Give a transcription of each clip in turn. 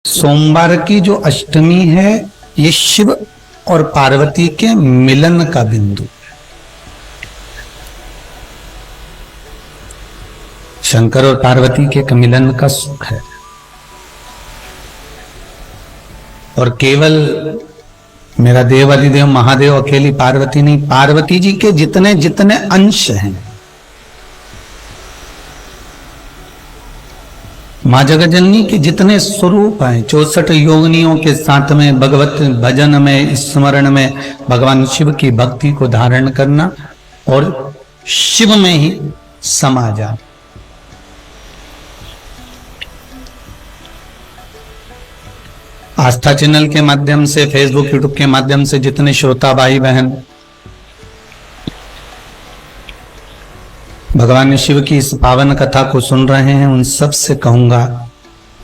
सोमवार की जो अष्टमी है ये शिव और पार्वती के मिलन का बिंदु। शंकर और पार्वती के मिलन का सुख है। और केवल मेरा देव अधिदेव महादेव अकेली पार्वती नहीं, पार्वती जी के जितने जितने अंश हैं, माँ जगजननी के जितने स्वरूप हैं, 64 योगिनियों के साथ में भगवत भजन में, स्मरण में भगवान शिव की भक्ति को धारण करना और शिव में ही समा जाना। आस्था चैनल के माध्यम से, फेसबुक यूट्यूब के माध्यम से जितने श्रोता भाई बहन भगवान शिव की इस पावन कथा को सुन रहे हैं, उन सब से कहूंगा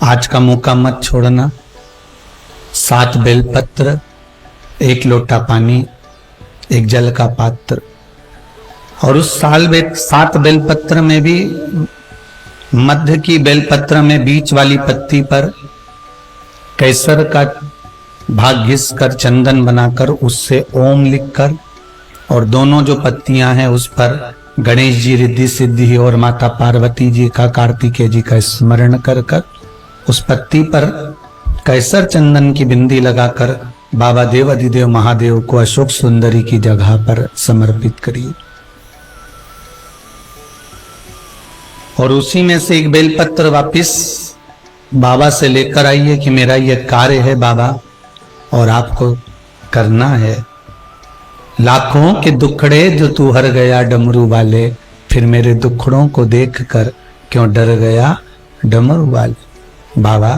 आज का मौका मत छोड़ना। 7 बेलपत्र, 1 लोटा पानी, 1 जल का पात्र, और उस 7 बेलपत्र में भी मध्य की बेलपत्र में बीच वाली पत्ती पर केसर का भाग घिस कर चंदन बनाकर उससे ओम लिखकर, और दोनों जो पत्तियां हैं उस पर गणेश जी, रिद्धि सिद्धि और माता पार्वती जी का, कार्तिकेय जी का स्मरण कर कर उस पत्ती पर केसर चंदन की बिंदी लगाकर बाबा देव अधिदेव महादेव को अशोक सुंदरी की जगह पर समर्पित करिए। और उसी में से 1 बेलपत्र वापिस बाबा से लेकर आइए कि मेरा यह कार्य है बाबा और आपको करना है। लाखों के दुखड़े जो तू हर गया डमरू वाले, फिर मेरे दुखड़ों को देखकर क्यों डर गया डमरू वाले। बाबा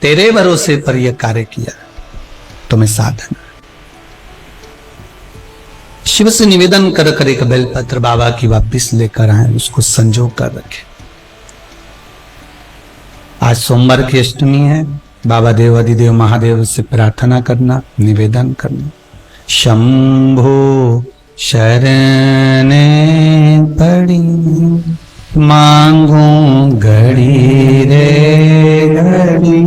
तेरे भरोसे पर यह कार्य किया, तुम्हें साधन। शिव से निवेदन कर कर 1 बेलपत्र बाबा की वापिस लेकर आए, उसको संजो कर रखे। आज सोमवार की अष्टमी है, बाबा देव अधिदेव महादेव से प्रार्थना करना, निवेदन करना। शंभो शरणे पड़ी मांगू घड़ी रे घड़ी,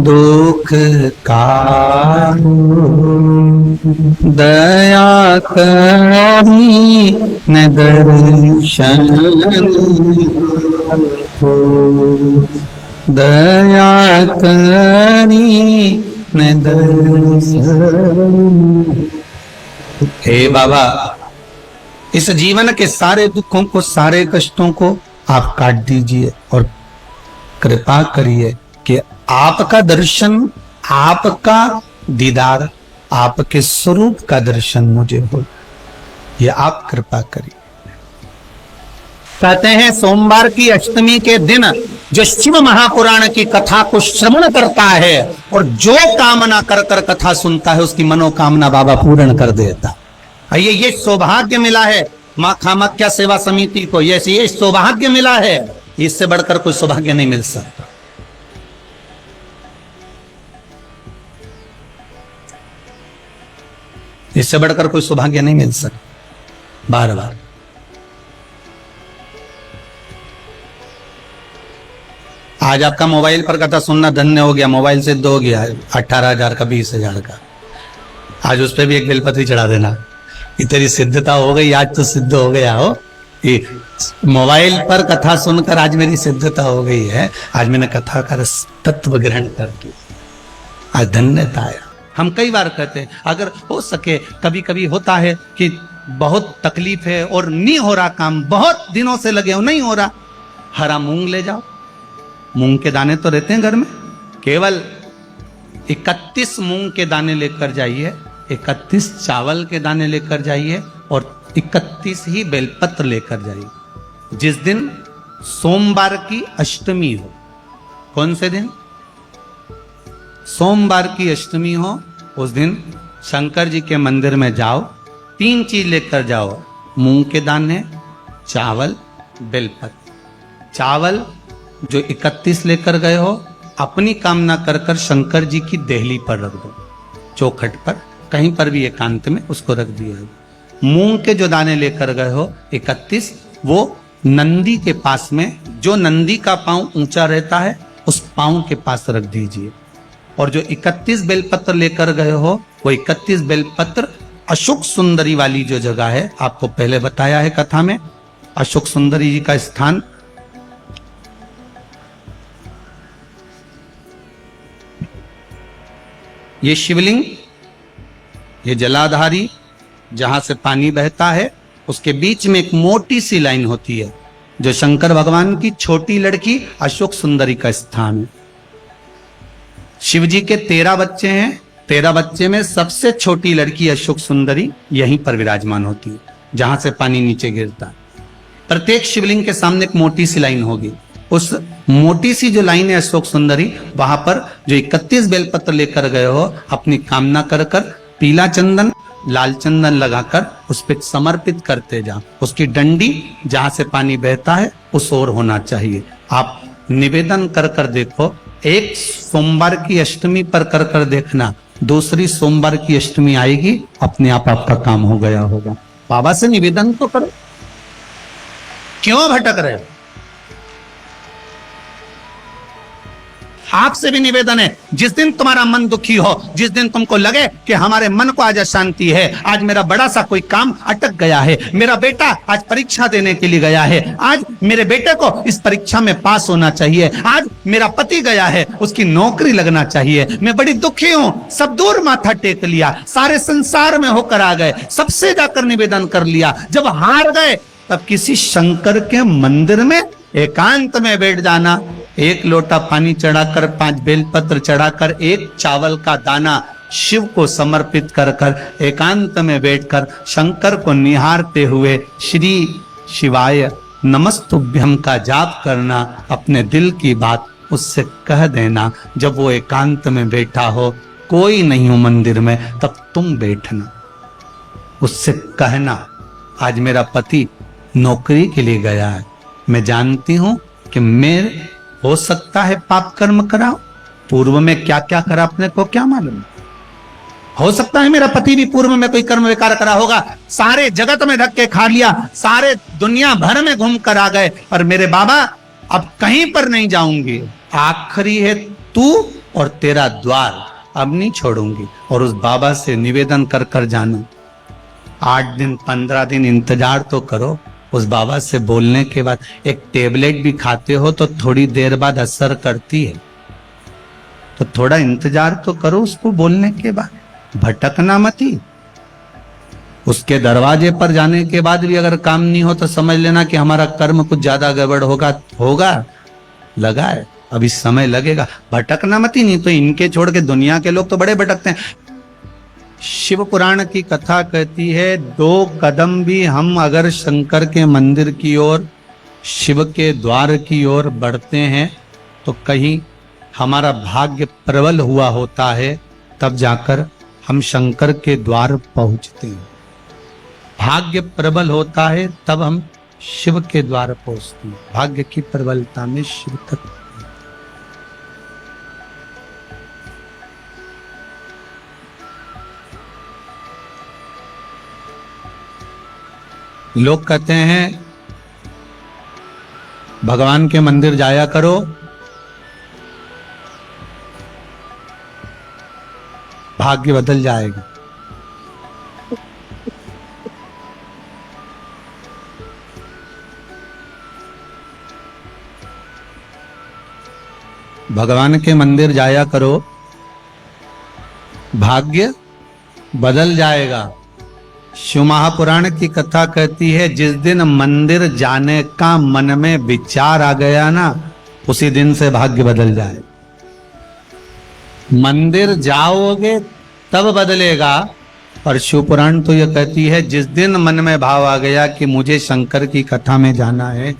दुख काटू दया करी न दर्शन दया करी न दर्शन। हे बाबा, इस जीवन के सारे दुखों को, सारे कष्टों को आप काट दीजिए और कृपा करिए कि आपका दर्शन, आपका दीदार, आपके स्वरूप का दर्शन मुझे हो, ये आप कृपा करिए। कहते हैं सोमवार की अष्टमी के दिन जो शिव महापुराण की कथा को श्रवण करता है और जो कामना कर कर कथा सुनता है, उसकी मनोकामना बाबा पूर्ण कर देता। ये सौभाग्य मिला है मां कामाख्या सेवा समिति को, ये सौभाग्य मिला है, इससे बढ़कर कोई सौभाग्य नहीं मिल सकता। इससे बढ़कर कोई सौभाग्य नहीं मिल सकता। बार बार आज आपका मोबाइल पर कथा सुनना धन्य हो गया, मोबाइल सिद्ध हो गया 18,000 का, 20,000 का। आज उस पर भी 1 बेलपत्री चढ़ा देना, ये तेरी सिद्धता हो गई, आज तो सिद्ध हो गया हो। ये मोबाइल पर कथा सुनकर आज मेरी सिद्धता हो गई है, आज मैंने कथा का तत्व ग्रहण कर लिया, आज धन्यता आया। हम कई बार कहते हैं अगर हो सके, कभी कभी होता है कि बहुत तकलीफ है और नहीं हो रहा काम, बहुत दिनों से लगे हो, नहीं हो रहा, हरा मूंग ले जाओ। मूंग के दाने तो रहते हैं घर में, केवल 31 मूंग के दाने लेकर जाइए, 31 चावल के दाने लेकर जाइए और 31 ही बेलपत्र लेकर जाइए। जिस दिन सोमवार की अष्टमी हो, कौन से दिन? सोमवार की अष्टमी हो, उस दिन शंकर जी के मंदिर में जाओ, 3 चीज लेकर जाओ, मूंग के दाने, चावल, बेलपत्र। चावल जो 31 लेकर गए हो, अपनी कामना कर कर शंकर जी की देहली पर रख दो, चौखट पर, कहीं पर भी एकांत में उसको रख दिया। मूंग के जो दाने लेकर गए हो 31, वो नंदी के पास में, जो नंदी का पांव ऊंचा रहता है उस पांव के पास रख दीजिए। और जो 31 बेलपत्र लेकर गए हो, वो 31 बेलपत्र अशोक सुंदरी वाली जो जगह है, आपको पहले बताया है कथा में, अशोक सुंदरी जी का स्थान, ये शिवलिंग, ये जलाधारी जहां से पानी बहता है, उसके बीच में एक मोटी सी लाइन होती है जो शंकर भगवान की छोटी लड़की अशोक सुंदरी का स्थान है। शिव जी के 13 बच्चे हैं, 13 बच्चे में सबसे छोटी लड़की अशोक सुंदरी यहीं पर विराजमान होती है जहां से पानी नीचे गिरता है। प्रत्येक शिवलिंग के सामने एक मोटी सी लाइन होगी, उस मोटी सी जो लाइन है अशोक सुंदरी, वहां पर जो 31 बेलपत्र लेकर गए हो, अपनी कामना कर कर पीला चंदन लाल चंदन लगाकर उस पर समर्पित करते जाओ। उसकी डंडी जहां से पानी बहता है उस ओर होना चाहिए। आप निवेदन कर कर देखो, एक सोमवार की अष्टमी पर कर कर देखना, दूसरी सोमवार की अष्टमी आएगी, अपने आप आपका काम हो गया होगा। बाबा से निवेदन तो करो, क्यों भटक रहे हो? आपसे भी निवेदन है, जिस दिन तुम्हारा मन दुखी हो, जिस दिन तुमको लगे कि हमारे मन को आज अशांति है, आज मेरा बड़ा सा कोई काम अटक गया है, मेरा बेटा आज परीक्षा देने के लिए गया है, आज मेरे बेटे को इस परीक्षा में पास होना चाहिए, आज मेरा पति गया है, उसकी नौकरी लगना चाहिए, मैं बड़ी दुखी हूं, सब दूर माथा टेक लिया, सारे संसार में होकर आ गए, सबसे जाकर निवेदन कर लिया, जब हार गए तब किसी शंकर के मंदिर में एकांत में बैठ जाना, एक लोटा पानी चढ़ाकर, 5 बेलपत्र चढ़ाकर, एक चावल का दाना शिव को समर्पित कर कर एकांत में बैठकर शंकर को निहारते हुए श्री शिवाय नमस्तुभ्यम का जाप करना, अपने दिल की बात उससे कह देना। जब वो एकांत में बैठा हो, कोई नहीं हो मंदिर में, तब तुम बैठना, उससे कहना, आज मेरा पति नौकरी के लिए गया है, मैं जानती हूं कि मैं हो सकता है पाप कर्म करा, पूर्व में क्या क्या करा अपने को क्या मालूम, हो सकता है मेरा पति भी पूर्व में कोई कर्म विकार करा होगा, सारे जगत में धक्के खा लिया, सारे दुनिया भर में घूम कर आ गए, पर मेरे बाबा अब कहीं पर नहीं जाऊंगी, आखिरी है तू और तेरा द्वार, अब नहीं छोड़ूंगी। और उस बाबा से निवेदन कर कर जाना, 8 दिन 15 दिन इंतजार तो करो। उस बाबा से बोलने के बाद, एक टेबलेट भी खाते हो तो थोड़ी देर बाद असर करती है, तो थोड़ा इंतजार तो करो उसको बोलने के बाद, भटकना मती। उसके दरवाजे पर जाने के बाद भी अगर काम नहीं हो तो समझ लेना कि हमारा कर्म कुछ ज्यादा गड़बड़ होगा लगा है, अभी समय लगेगा, भटकना मती। नहीं तो इनके छोड़ के दुनिया के लोग तो बड़े भटकते हैं। शिव पुराण की कथा कहती है, 2 कदम भी हम अगर शंकर के मंदिर की ओर, शिव के द्वार की ओर बढ़ते हैं तो कहीं हमारा भाग्य प्रबल हुआ होता है, तब जाकर हम शंकर के द्वार पहुंचते हैं। भाग्य प्रबल होता है तब हम शिव के द्वार पहुंचते हैं। भाग्य की प्रबलता में शिव तक। लोग कहते हैं भगवान के मंदिर जाया करो, भाग्य बदल जाएगा। भगवान के मंदिर जाया करो, भाग्य बदल जाएगा। शिव महापुराण की कथा कहती है, जिस दिन मंदिर जाने का मन में विचार आ गया ना, उसी दिन से भाग्य बदल जाए। मंदिर जाओगे तब बदलेगा, पर शिव पुराण तो यह कहती है, जिस दिन मन में भाव आ गया कि मुझे शंकर की कथा में जाना है,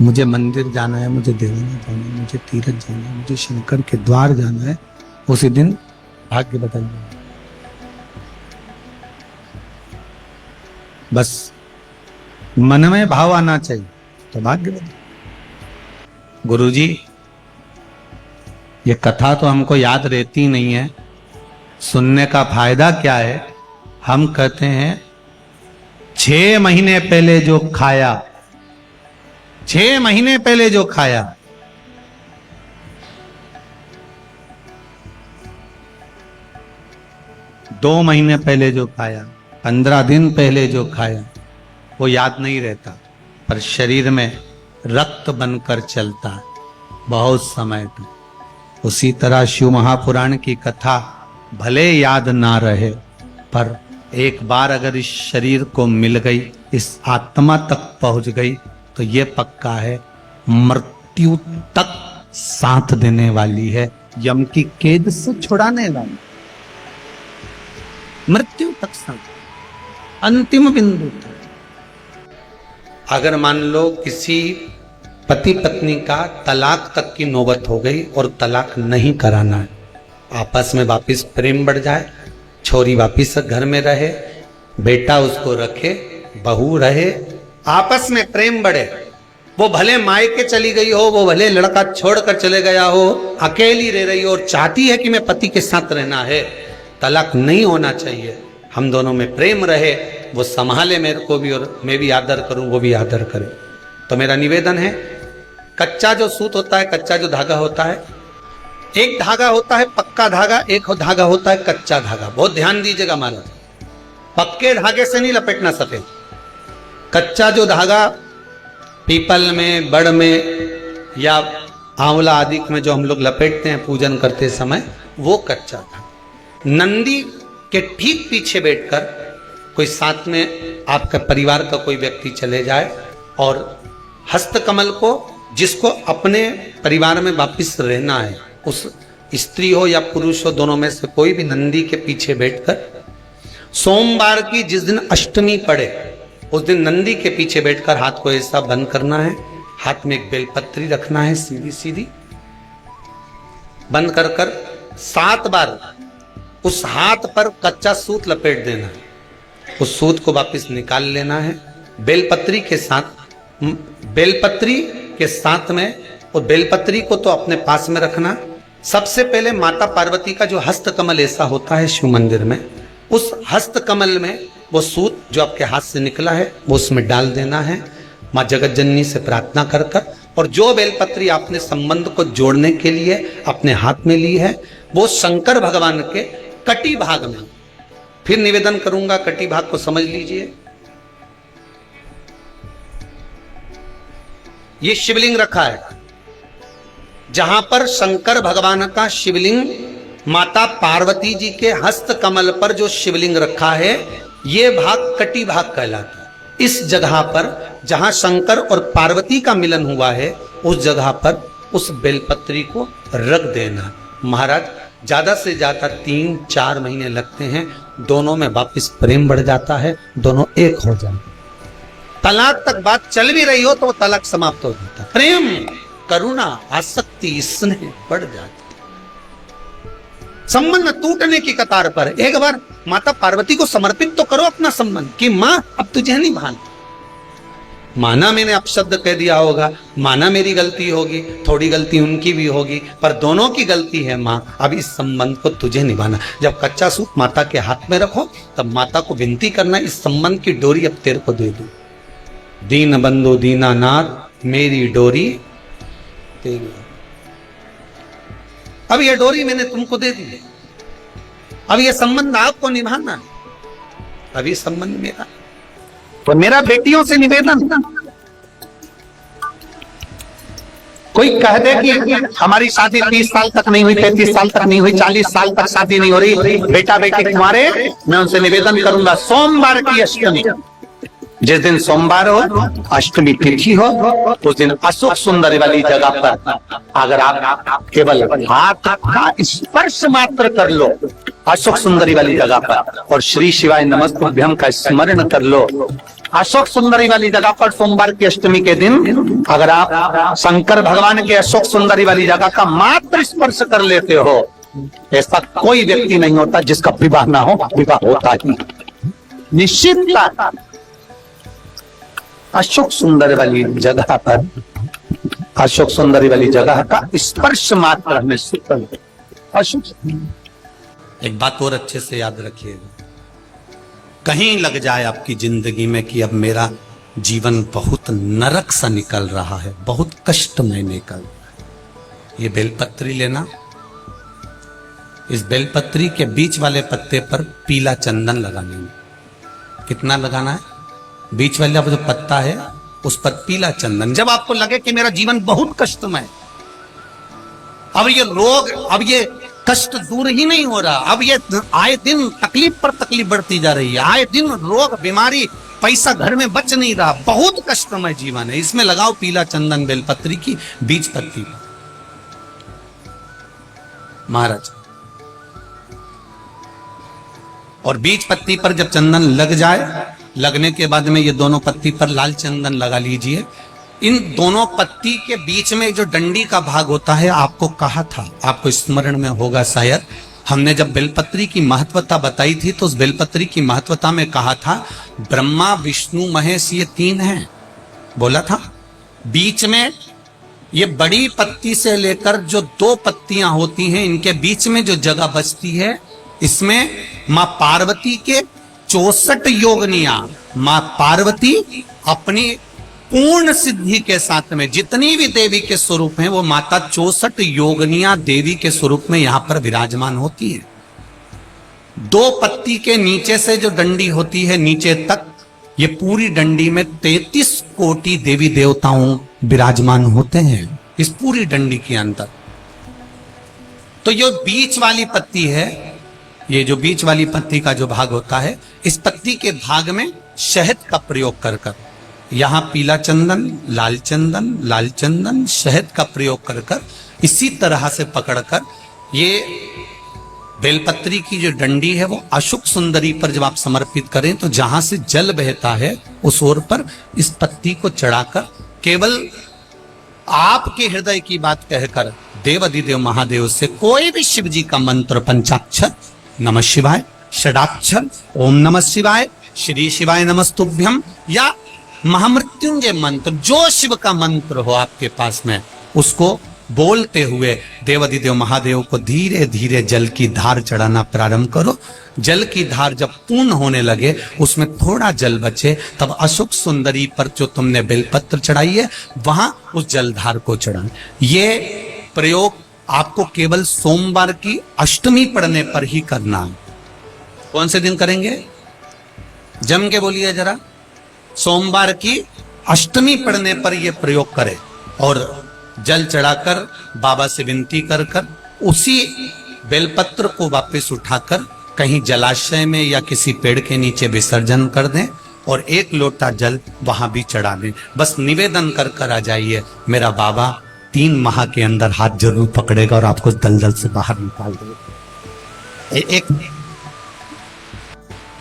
मुझे मंदिर जाना है, मुझे देवालय जाना है, मुझे तीर्थ जाना है, मुझे शंकर के द्वार जाना है, उसी दिन भाग्य बदल जाए। बस मन में भाव आना चाहिए तो भाग्य बदल। गुरुजी, ये कथा तो हमको याद रहती नहीं है, सुनने का फायदा क्या है? हम कहते हैं 6 महीने पहले जो खाया, 6 महीने पहले जो खाया, 2 महीने पहले जो खाया, 15 दिन पहले जो खाया, वो याद नहीं रहता, पर शरीर में रक्त बनकर चलता है बहुत समय तक। उसी तरह शिव महापुराण की कथा भले याद ना रहे, पर एक बार अगर इस शरीर को मिल गई, इस आत्मा तक पहुंच गई, तो ये पक्का है मृत्यु तक साथ देने वाली है, यम की कैद से छुड़ाने वाली, मृत्यु तक साथ, अंतिम बिंदु तक। अगर मान लो किसी पति पत्नी का तलाक तक की नौबत हो गई और तलाक नहीं कराना है, आपस में वापिस प्रेम बढ़ जाए, छोरी वापिस घर में रहे, बेटा उसको रखे, बहू रहे, आपस में प्रेम बढ़े, वो भले मायके चली गई हो, वो भले लड़का छोड़कर चले गया हो, अकेली रह रही हो और चाहती है कि मैं पति के साथ रहना है, तलाक नहीं होना चाहिए, हम दोनों में प्रेम रहे, वो संभाले मेरे को भी और मैं भी आदर करूं, वो भी आदर करे। तो मेरा निवेदन है, कच्चा जो सूत होता है, कच्चा जो धागा होता है, एक धागा होता है पक्का धागा, एक धागा होता है कच्चा धागा। बहुत ध्यान दीजिएगा महाराज, पक्के धागे से नहीं लपेटना सफेद, कच्चा जो धागा पीपल में, बड़ में या आंवला आदि में जो हम लोग लपेटते हैं पूजन करते समय, वो कच्चा था। नंदी के ठीक पीछे बैठकर कोई साथ में आपका परिवार का कोई व्यक्ति चले जाए और हस्तकमल को, जिसको अपने परिवार में वापिस रहना है, उस स्त्री हो या पुरुष हो, दोनों में से कोई भी नंदी के पीछे बैठकर सोमवार की जिस दिन अष्टमी पड़े उस दिन नंदी के पीछे बैठकर हाथ को ऐसा बंद करना है, हाथ में एक बेलपत्री रखना है, सीधी सीधी बंद कर 7 बार उस हाथ पर कच्चा सूत लपेट देना है, उस सूत को वापस निकाल लेना है, बेलपत्री के साथ में, और बेलपत्री को तो अपने पास में रखना। सबसे पहले माता पार्वती का जो हस्तकमल ऐसा होता है शिव मंदिर में, उस हस्तकमल में वो सूत जो आपके हाथ से निकला है वो उसमें डाल देना है, माँ जगत जननी से प्रार्थना कर कर, और जो बेलपत्री आपने संबंध को जोड़ने के लिए अपने हाथ में ली है, वो शंकर भगवान के कटी भाग में, फिर निवेदन करूंगा, कटी भाग को समझ लीजिए। ये शिवलिंग रखा है, जहां पर शंकर भगवान का शिवलिंग, माता पार्वती जी के हस्त कमल पर जो शिवलिंग रखा है, ये भाग कटी भाग कहलाता है। इस जगह पर जहां शंकर और पार्वती का मिलन हुआ है, उस जगह पर उस बेलपत्री को रख देना। महाराज ज्यादा से ज्यादा 3-4 महीने लगते हैं, दोनों में वापिस प्रेम बढ़ जाता है, दोनों एक हो जाते। तलाक तक बात चल भी रही हो तो वो तलाक समाप्त हो जाता, प्रेम, करुणा, आसक्ति, स्नेह बढ़ जाता, संबंध टूटने की कतार पर। एक बार माता पार्वती को समर्पित तो करो अपना संबंध कि मां अब तुझे नहीं भान, माना मैंने अपशब्द कह दिया होगा, माना मेरी गलती होगी, थोड़ी गलती उनकी भी होगी, पर दोनों की गलती है मां, अब इस संबंध को तुझे निभाना। जब कच्चा सूत माता के हाथ में रखो तब माता को विनती करना, इस संबंध की डोरी अब तेरे को दे दूं, दीन बंधु दीनानाथ मेरी डोरी तेरी, अब ये डोरी मैंने तुमको दे दी, अब ये संबंध आपको निभाना है, अब ये संबंध मेरा। तो मेरा बेटियों से निवेदन, कोई कह दे कि हमारी शादी 30 साल तक नहीं हुई, 35 साल तक नहीं हुई, 40 साल तक शादी नहीं हो रही, बेटा बेटी तुम्हारे, मैं उनसे निवेदन करूंगा, सोमवार की अष्टमी, जिस दिन सोमवार हो, अष्टमी तिथि हो, उस दिन अशोक सुंदरी वाली जगह पर अगर आप केवल हाथ का स्पर्श मात्र कर लो अशोक सुंदरी वाली जगह पर, और श्री शिवाय नमस्तुभ्यम का स्मरण कर लो अशोक सुंदरी वाली जगह पर, सोमवार की अष्टमी के दिन अगर आप शंकर भगवान के अशोक सुंदरी वाली जगह का मात्र स्पर्श कर लेते हो, ऐसा कोई व्यक्ति नहीं होता जिसका विवाह ना हो, विवाह होता ही निश्चित। अशोक सुंदर वाली जगह पर, अशोक सुंदरी वाली जगह का स्पर्श मात्र हमें अशोक। एक बात और अच्छे से याद रखिएगा, कहीं लग जाए आपकी जिंदगी में कि अब मेरा जीवन बहुत नरक सा निकल रहा है, बहुत कष्टमय निकल रहा है, ये बेलपत्री लेना, इस बेलपत्री के बीच वाले पत्ते पर पीला चंदन लगा लेंगे। कितना लगाना है? बीच वाला जो पत्ता है उस पर पीला चंदन। जब आपको लगे कि मेरा जीवन बहुत कष्टमय, अब ये रोग, अब ये कष्ट दूर ही नहीं हो रहा, अब ये आए दिन तकलीफ पर तकलीफ बढ़ती जा रही है, आए दिन रोग बीमारी, पैसा घर में बच नहीं रहा, बहुत कष्टमय जीवन है, इसमें लगाओ पीला चंदन बेलपत्री की बीज पत्ती पर। महाराज, और बीज पत्ती पर जब चंदन लग जाए, लगने के बाद में ये दोनों पत्ती पर लाल चंदन लगा लीजिए। इन दोनों पत्ती के बीच में जो डंडी का भाग होता है, आपको कहा था, आपको स्मरण में होगा शायद, हमने जब बेलपत्री की महत्वता बताई थी तो उस बेलपत्री की महत्वता में कहा था ब्रह्मा विष्णु महेश ये तीन हैं, बोला था। बीच में ये बड़ी पत्ती से लेकर जो दो पत्तियां होती हैं, इनके बीच में जो जगह बचती है, इसमें मां पार्वती के 64 योगनियां, मां पार्वती अपनी पूर्ण सिद्धि के साथ में जितनी भी देवी के स्वरूप हैं, वो माता 64 योगनियां देवी के स्वरूप में यहां पर विराजमान होती है। दो पत्ती के नीचे से जो डंडी होती है नीचे तक, ये पूरी डंडी में 33 कोटि देवी देवताओं विराजमान होते हैं इस पूरी डंडी के अंदर। तो ये बीच वाली पत्ती है, ये जो बीच वाली पत्ती का जो भाग होता है, इस पत्ती के भाग में शहद का प्रयोग कर कर, यहां पीला चंदन, लाल चंदन, लाल चंदन, शहद का प्रयोग कर कर, इसी तरह से पकड़कर ये बेलपत्री की जो डंडी है वो अशुक सुंदरी पर जब आप समर्पित करें तो जहां से जल बहता है उस ओर पर इस पत्ती को चढ़ाकर केवल आपके हृदय की बात कहकर देवाधिदेव महादेव से कोई भी शिव जी का मंत्र, पंचाक्षर, नमः शिवाय, षडाक्षर, ओम नमः शिवाय, श्री शिवाय नमस्तुभ्यम, या महामृत्युंजय मंत्र, जो शिव का मंत्र हो आपके पास में, उसको बोलते हुए देवाधिदेव महादेव को धीरे धीरे जल की धार चढ़ाना प्रारंभ करो। जल की धार जब पूर्ण होने लगे, उसमें थोड़ा जल बचे, तब अशोक सुंदरी पर जो तुमने बेलपत्र चढ़ाई है वहां उस जलधार को चढ़ाना। ये प्रयोग आपको केवल सोमवार की अष्टमी पढ़ने पर ही करना है। कौन से दिन करेंगे? जम के बोलिए जरा। सोमवार की अष्टमी पढ़ने पर यह प्रयोग करें और जल चढ़ाकर बाबा से विनती कर कर उसी बेलपत्र को वापस उठाकर कहीं जलाशय में या किसी पेड़ के नीचे विसर्जन कर दें और एक लोटा जल वहां भी चढ़ा दें। बस निवेदन कर कर आ जाइए, मेरा बाबा 3 माह के अंदर हाथ जरूर पकड़ेगा और आपको दलदल से बाहर निकाल देगा। एक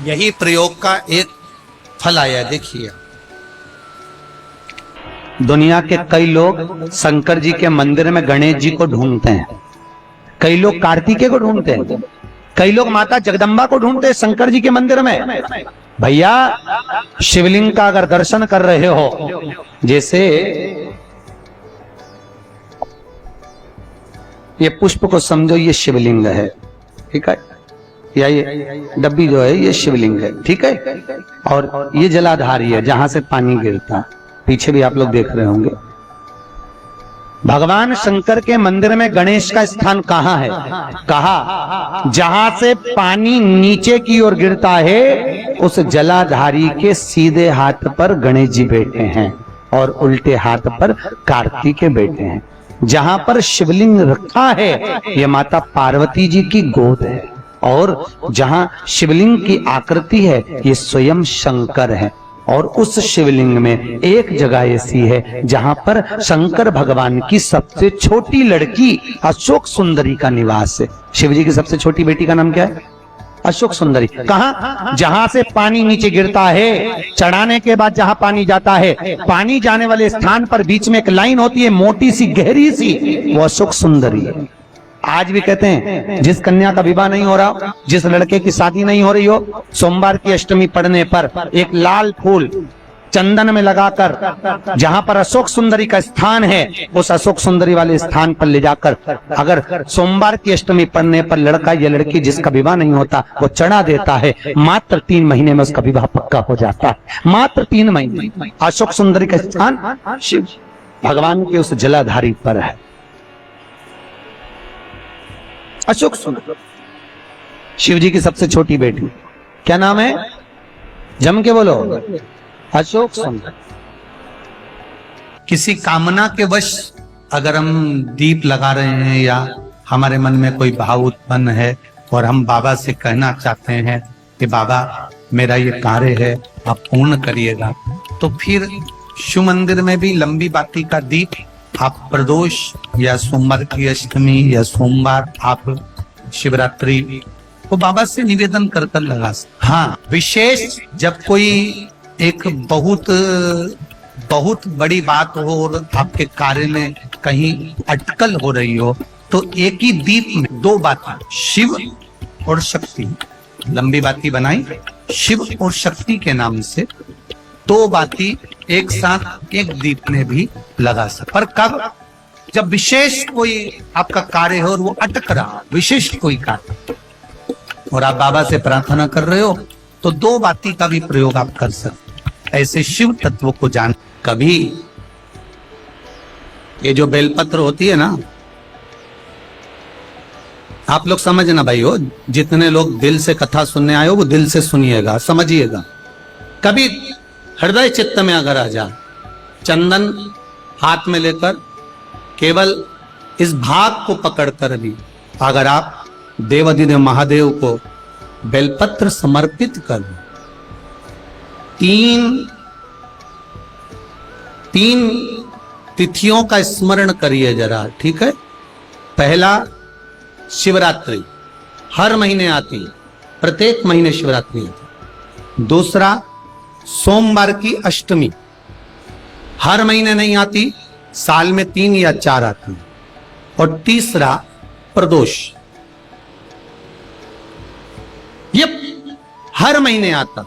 यही प्रयोग का एक फल आया। देखिए, दुनिया के कई लोग शंकर जी के मंदिर में गणेश जी को ढूंढते हैं, कई लोग कार्तिकेय को ढूंढते हैं, कई लोग माता जगदम्बा को ढूंढते हैं शंकर जी के मंदिर में। भैया, शिवलिंग का अगर दर्शन कर रहे हो, जैसे ये पुष्प को समझो ये शिवलिंग है, ठीक है, या ये डब्बी जो है ये शिवलिंग है, ठीक है, और ये जलाधारी है जहां से पानी गिरता है, पीछे भी आप लोग देख रहे होंगे। भगवान शंकर के मंदिर में गणेश का स्थान कहां है? कहा जहां से पानी नीचे की ओर गिरता है, उस जलाधारी के सीधे हाथ पर गणेश जी बैठे हैं और उल्टे हाथ पर कार्तिकेय बैठे हैं। जहां पर शिवलिंग रखा है, यह माता पार्वती जी की गोद है, और जहां शिवलिंग की आकृति है, ये स्वयं शंकर है। और उस शिवलिंग में एक जगह ऐसी है जहां पर शंकर भगवान की सबसे छोटी लड़की अशोक सुंदरी का निवास है। शिव जी की सबसे छोटी बेटी का नाम क्या है? अशोक सुंदरी। कहां? जहां से पानी नीचे गिरता है, चढ़ाने के बाद जहां पानी जाता है, पानी जाने वाले स्थान पर बीच में एक लाइन होती है, मोटी सी गहरी सी, वो अशोक सुंदरी है। आज भी कहते हैं जिस कन्या का विवाह नहीं हो रहा, जिस लड़के की शादी नहीं हो रही हो, सोमवार की अष्टमी पढ़ने पर एक लाल फूल चंदन में लगाकर जहां पर अशोक सुंदरी का स्थान है, उस अशोक सुंदरी वाले स्थान पर ले जाकर अगर सोमवार की अष्टमी पढ़ने पर लड़का या लड़की जिसका विवाह नहीं होता वो चढ़ा देता है, मात्र 3 महीने में उसका विवाह पक्का हो जाता है। मात्र 3 महीने। अशोक सुंदरी का स्थान शिव भगवान के उस जलाधारी पर है। अशोक सुंदर शिव जी की सबसे छोटी बेटी, क्या नाम है? जम के बोलो। अशोक सुंदर। किसी कामना के वश अगर हम दीप लगा रहे हैं या हमारे मन में कोई भाव उत्पन्न है और हम बाबा से कहना चाहते हैं कि बाबा मेरा ये कार्य है आप पूर्ण करिएगा, तो फिर शिव मंदिर में भी लंबी बाती का दीप आप प्रदोष या सोमवार की अष्टमी या सोमवार आप शिवरात्रि वो बाबा से निवेदन कर कर लगा सकते। हाँ, विशेष जब कोई एक बहुत बड़ी बात हो और आपके कार्य में कहीं अटकल हो रही हो, तो एक ही दीप में दो बातें, शिव और शक्ति, लंबी बाती बनाई शिव और शक्ति के नाम से, दो बाती एक साथ एक दीप में भी लगा सकते। पर कब? जब विशेष कोई आपका कार्य हो और वो अटक रहा, विशेष कोई कार्य, और आप बाबा से प्रार्थना कर रहे हो, तो दो बाती का भी प्रयोग आप कर सकते। ऐसे शिव तत्व को जान। कभी ये जो बेलपत्र होती है ना, आप लोग समझना भाई हो, जितने लोग दिल से कथा सुनने आए हो वो दिल से सुनिएगा, समझिएगा। कभी हृदय चित्त में अगर आ जा, चंदन हाथ में लेकर केवल इस भाग को पकड़कर भी अगर आप देवाधिदेव महादेव को बेलपत्र समर्पित कर, तीन तिथियों का स्मरण करिए जरा, ठीक है? पहला शिवरात्रि, हर महीने आती है, प्रत्येक महीने शिवरात्रि आती। दूसरा सोमवार की अष्टमी, हर महीने नहीं आती, साल में 3 या 4 आती। और तीसरा प्रदोष, ये हर महीने आता।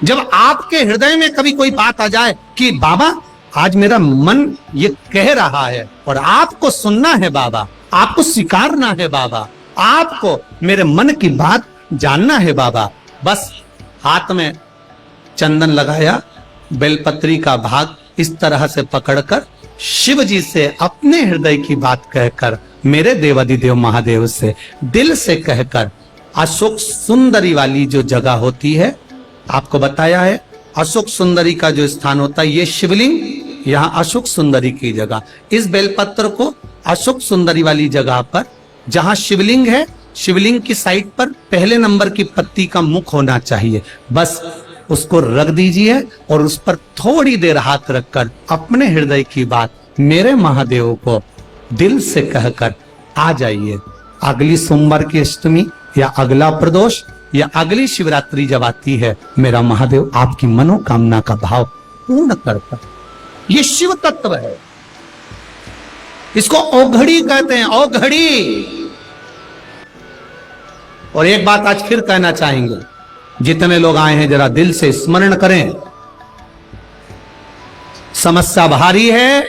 जब आपके हृदय में कभी कोई बात आ जाए कि बाबा आज मेरा मन ये कह रहा है और आपको सुनना है बाबा, आपको स्वीकारना है बाबा, आपको मेरे मन की बात जानना है बाबा, बस हाथ में चंदन लगाया, बेलपत्री का भाग इस तरह से पकड़कर शिव जी से अपने हृदय की बात कहकर, मेरे देवाधिदेव महादेव से दिल से कहकर, अशोक सुंदरी वाली जो जगह होती है, आपको बताया है अशोक सुंदरी का जो स्थान होता है, ये शिवलिंग, यहाँ अशोक सुंदरी की जगह, इस बेलपत्र को अशोक सुंदरी वाली जगह पर, जहां शिवलिंग है, शिवलिंग की साइड पर पहले नंबर की पत्ती का मुख होना चाहिए, बस उसको रख दीजिए और उस पर थोड़ी देर हाथ रखकर अपने हृदय की बात मेरे महादेव को दिल से कहकर आ जाइए। अगली सोमवार की अष्टमी या अगला प्रदोष या अगली शिवरात्रि जब आती है, मेरा महादेव आपकी मनोकामना का भाव पूर्ण करता। ये शिव तत्व है, इसको औघड़ी कहते हैं, औघड़ी। और एक बात आज फिर कहना चाहेंगे, जितने लोग आए हैं जरा दिल से स्मरण करें। समस्या भारी है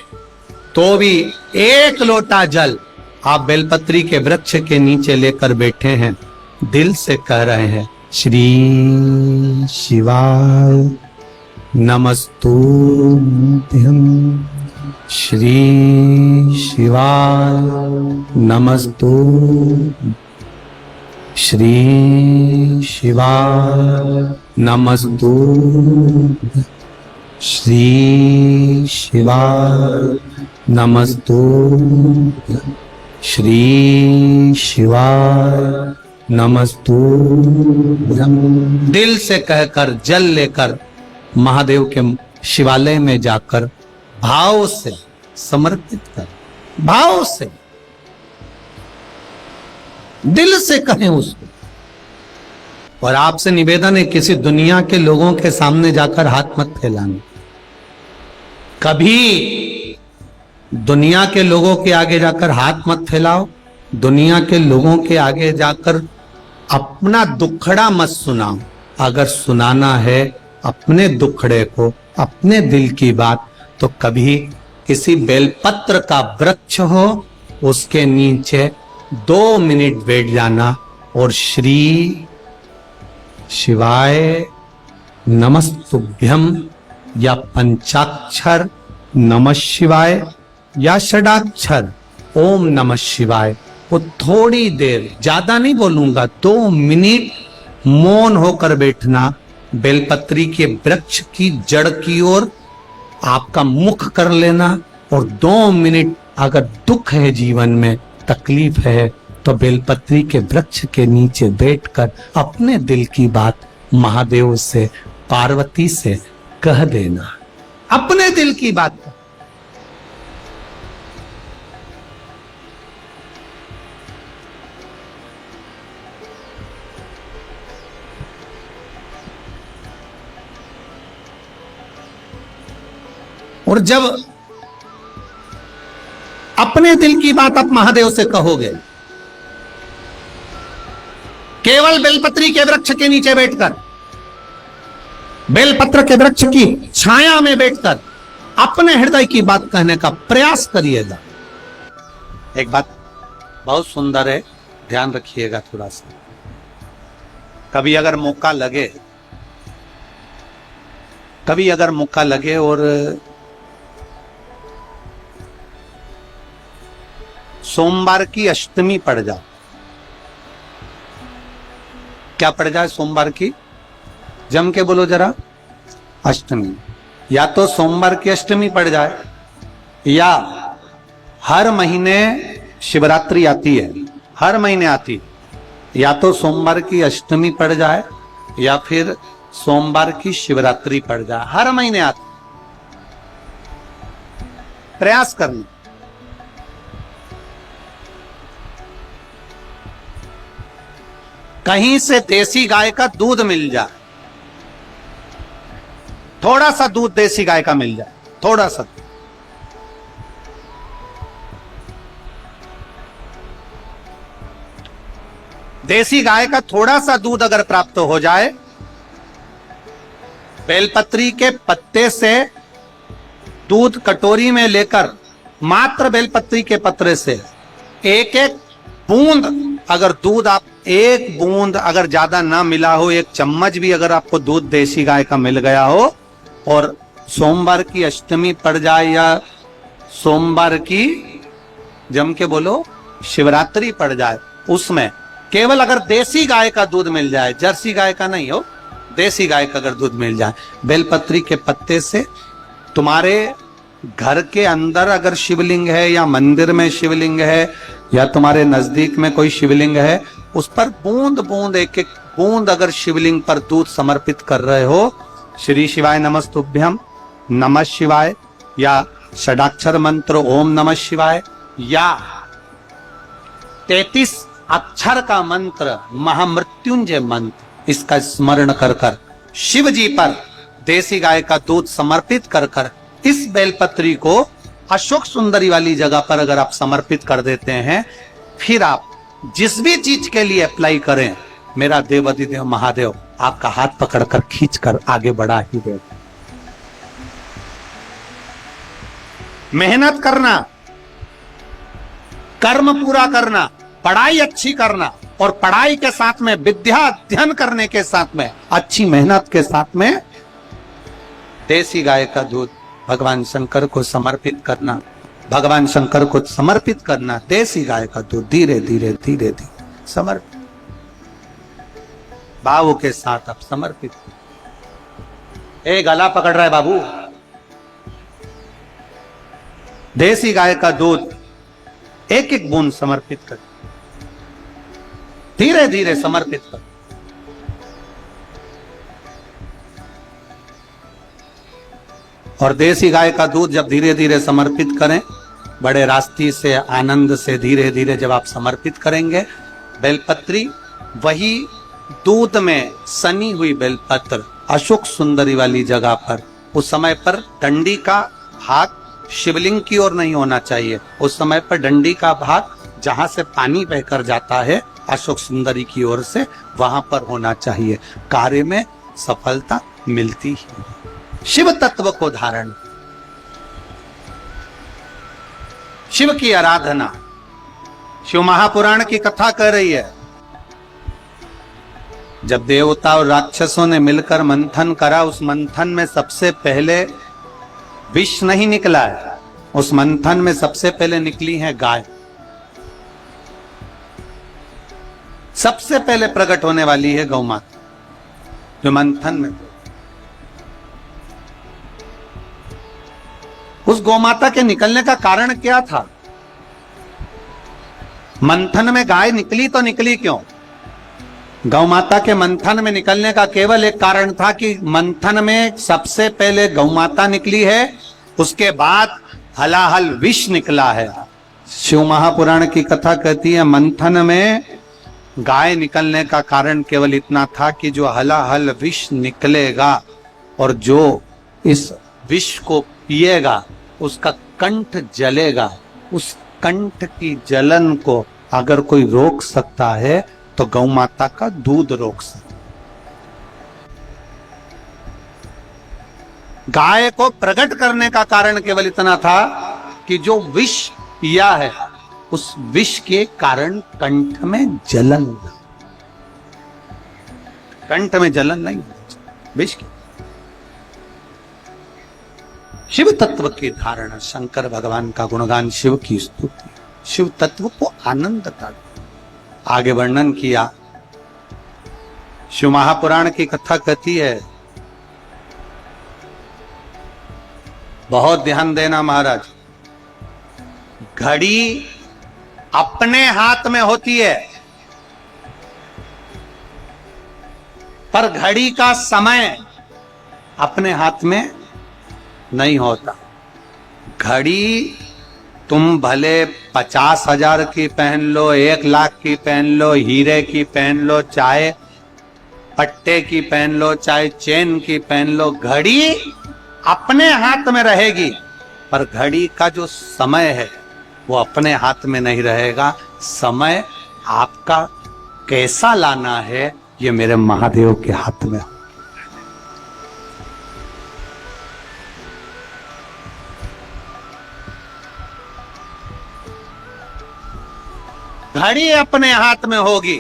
तो भी एक लोटा जल आप बेलपत्री के वृक्ष के नीचे लेकर बैठे हैं, दिल से कह रहे हैं, श्री शिवाय नमस्तुभ्यं, श्री शिवाय नमस्तुभ्यं, श्री शिवाय नमस्तुभ्यं, श्री शिवाय नमस्तुभ्यं, श्री शिवाय नमस्तुभ्यं। दिल से कहकर जल लेकर महादेव के शिवालय में जाकर भाव से समर्पित कर, भाव से दिल से कहें उसको। और आपसे निवेदन है, किसी दुनिया के लोगों के सामने जाकर हाथ मत फैलाना। कभी दुनिया के लोगों के आगे जाकर हाथ मत फैलाओ, दुनिया के लोगों के आगे जाकर अपना दुखड़ा मत सुनाओ। अगर सुनाना है अपने दुखड़े को, अपने दिल की बात, तो कभी किसी बेलपत्र का वृक्ष हो, उसके नीचे 2 मिनट बैठ जाना और श्री शिवाय नमस्तुभ्यं या पंचाक्षर नमः शिवाय या षडाक्षर ओम नमः शिवाय वो थोड़ी देर, ज्यादा नहीं बोलूंगा, 2 मिनट मौन होकर बैठना, बेलपत्री के वृक्ष की जड़ की ओर आपका मुख कर लेना, और 2 मिनट अगर दुख है जीवन में, तकलीफ है, तो बेलपत्री के वृक्ष के नीचे बैठकर अपने दिल की बात महादेव से, पार्वती से कह देना, अपने दिल की बात। और जब अपने दिल की बात आप महादेव से कहोगे, केवल बेलपत्री के वृक्ष के नीचे बैठकर, बेलपत्र के वृक्ष की छाया में बैठकर अपने हृदय की बात कहने का प्रयास करिएगा। एक बात बहुत सुंदर है, ध्यान रखिएगा थोड़ा सा। कभी अगर मौका लगे और सोमवार की अष्टमी पड़ जाए, क्या पड़ जाए सोमवार की? जम के बोलो जरा, अष्टमी। या तो सोमवार की अष्टमी पड़ जाए, या हर महीने शिवरात्रि आती है, हर महीने आती, या तो सोमवार की अष्टमी पड़ जाए या फिर सोमवार की शिवरात्रि पड़ जाए, हर महीने आती। प्रयास करना। कहीं से देसी गाय का दूध मिल जाए, थोड़ा सा दूध देसी गाय का मिल जाए, थोड़ा सा, देसी गाय का थोड़ा सा दूध अगर प्राप्त हो जाए, बेलपत्री के पत्ते से दूध कटोरी में लेकर, मात्र बेलपत्री के पत्रे से एक एक बूंद अगर दूध, आप एक बूंद अगर ज्यादा ना मिला हो, 1 चम्मच भी अगर आपको दूध देसी गाय का मिल गया हो, और सोमवार की अष्टमी पड़ जाए या सोमवार की, जम के बोलो, शिवरात्रि पड़ जाए, उसमें केवल अगर देसी गाय का दूध मिल जाए, जर्सी गाय का नहीं हो, देसी गाय का अगर दूध मिल जाए, बेलपत्री के पत्ते से, तुम्हारे घर के अंदर अगर शिवलिंग है या मंदिर में शिवलिंग है या तुम्हारे नजदीक में कोई शिवलिंग है, उस पर बूंद बूंद, एक एक बूंद अगर शिवलिंग पर दूध समर्पित कर रहे हो, श्री शिवाय नमस्तुभ्यम, नमः शिवाय, या षडाक्षर मंत्र ओम नमः शिवाय, या 33 अक्षर का मंत्र महामृत्युंजय मंत्र, इसका स्मरण कर कर शिव जी पर देसी गाय का दूध समर्पित कर कर इस बेलपत्री को अशोक सुंदरी वाली जगह पर अगर आप समर्पित कर देते हैं, फिर आप जिस भी चीज के लिए अप्लाई करें, मेरा देवाधिदेव महादेव आपका हाथ पकड़कर खींचकर आगे बढ़ा ही दे। मेहनत करना, कर्म पूरा करना, पढ़ाई अच्छी करना, और पढ़ाई के साथ में विद्या अध्ययन करने के साथ में अच्छी मेहनत के साथ में देसी गाय का दूध भगवान शंकर को समर्पित करना, भगवान शंकर को समर्पित करना, देसी गाय का दूध धीरे धीरे धीरे धीरे समर्पित, भाव के साथ आप समर्पित। गला पकड़ रहा है बाबू, देसी गाय का दूध एक एक बूंद समर्पित कर, धीरे धीरे समर्पित कर। और देसी गाय का दूध जब धीरे धीरे समर्पित करें, बड़े रास्ती से, आनंद से धीरे धीरे जब आप समर्पित करेंगे, बेलपत्री वही दूध में सनी हुई बेलपत्र अशोक सुंदरी वाली जगह पर, उस समय पर डंडी का भाग शिवलिंग की ओर नहीं होना चाहिए, उस समय पर डंडी का भाग जहां से पानी बहकर जाता है अशोक सुंदरी की ओर से, वहां पर होना चाहिए। कार्य में सफलता मिलती ही। शिव तत्व को धारण, शिव की आराधना, शिव महापुराण की कथा कह रही है, जब देवता और राक्षसों ने मिलकर मंथन करा, उस मंथन में सबसे पहले विष नहीं निकला है, उस मंथन में सबसे पहले निकली है गाय। सबसे पहले प्रकट होने वाली है गौ माता, जो मंथन में। उस गौ माता के निकलने का कारण क्या था? मंथन में गाय निकली तो निकली क्यों? गौ माता के मंथन में निकलने का केवल एक कारण था कि मंथन में सबसे पहले गौ माता निकली है, उसके बाद हलाहल विष निकला है। शिव महापुराण की कथा कहती है मंथन में गाय निकलने का कारण केवल इतना था कि जो हलाहल विष निकलेगा और जो इस विष को पिएगा उसका कंठ जलेगा। उस कंठ की जलन को अगर कोई रोक सकता है तो गौ माता का दूध रोक सकता। गाय को प्रकट करने का कारण केवल इतना था कि जो विष पिया है उस विष के कारण कंठ में जलन, कंठ में जलन नहीं, विष की। शिव तत्व की धारणा, शंकर भगवान का गुणगान, शिव की स्तुति, शिव तत्व को आनंद था। आगे वर्णन किया। शिव महापुराण की कथा कहती है, बहुत ध्यान देना महाराज, घड़ी अपने हाथ में होती है पर घड़ी का समय अपने हाथ में नहीं होता। घड़ी तुम भले 50,000 की पहन लो, 1 लाख की पहन लो, हीरे की पहन लो, चाहे पट्टे की पहन लो, चाहे चेन की पहन लो, घड़ी अपने हाथ में रहेगी पर घड़ी का जो समय है वो अपने हाथ में नहीं रहेगा। समय आपका कैसा लाना है ये मेरे महादेव के हाथ में। घड़ी अपने हाथ में होगी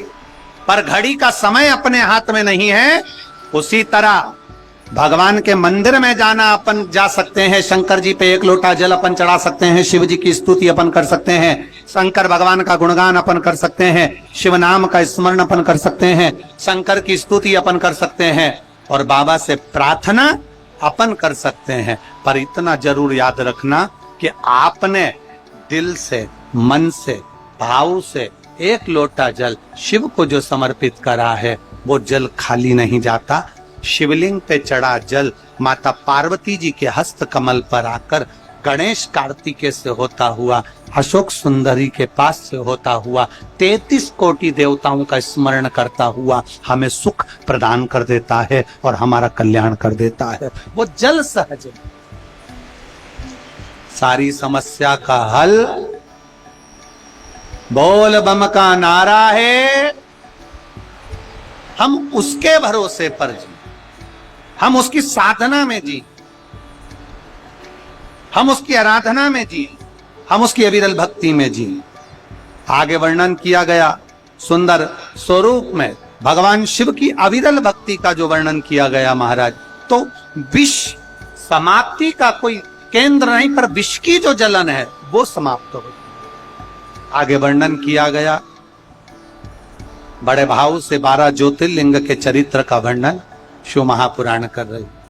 पर घड़ी का समय अपने हाथ में नहीं है। उसी तरह भगवान के मंदिर में जाना अपन जा सकते हैं, शंकर जी पे 1 लोटा जल अपन चढ़ा सकते हैं, शिव जी की स्तुति अपन कर सकते हैं, शंकर भगवान का गुणगान अपन कर सकते हैं, शिव नाम का स्मरण अपन कर सकते हैं, शंकर की स्तुति अपन कर सकते हैं और बाबा से प्रार्थना अपन कर सकते हैं। पर इतना जरूर याद रखना कि आपने दिल से, मन से, भाव से 1 लोटा जल शिव को जो समर्पित करा है वो जल खाली नहीं जाता। शिवलिंग पे चढ़ा जल माता पार्वती जी के हस्त कमल पर आकर गणेश कार्तिकेय से होता हुआ, अशोक सुंदरी के पास से होता हुआ, 33 कोटि देवताओं का स्मरण करता हुआ हमें सुख प्रदान कर देता है और हमारा कल्याण कर देता है। वो जल सहज सारी समस्या का हल बोल बम का नारा है। हम उसके भरोसे पर जी, हम उसकी साधना में जी, हम उसकी आराधना में जी, हम उसकी अविरल भक्ति में जी। आगे वर्णन किया गया सुंदर स्वरूप में भगवान शिव की अविरल भक्ति का जो वर्णन किया गया महाराज, तो विष समाप्ति का कोई केंद्र नहीं पर विष की जो जलन है वो समाप्त हो गई। आगे वर्णन किया गया बड़े भाव से 12 ज्योतिर्लिंग के चरित्र का वर्णन शिव महापुराण कर रहे।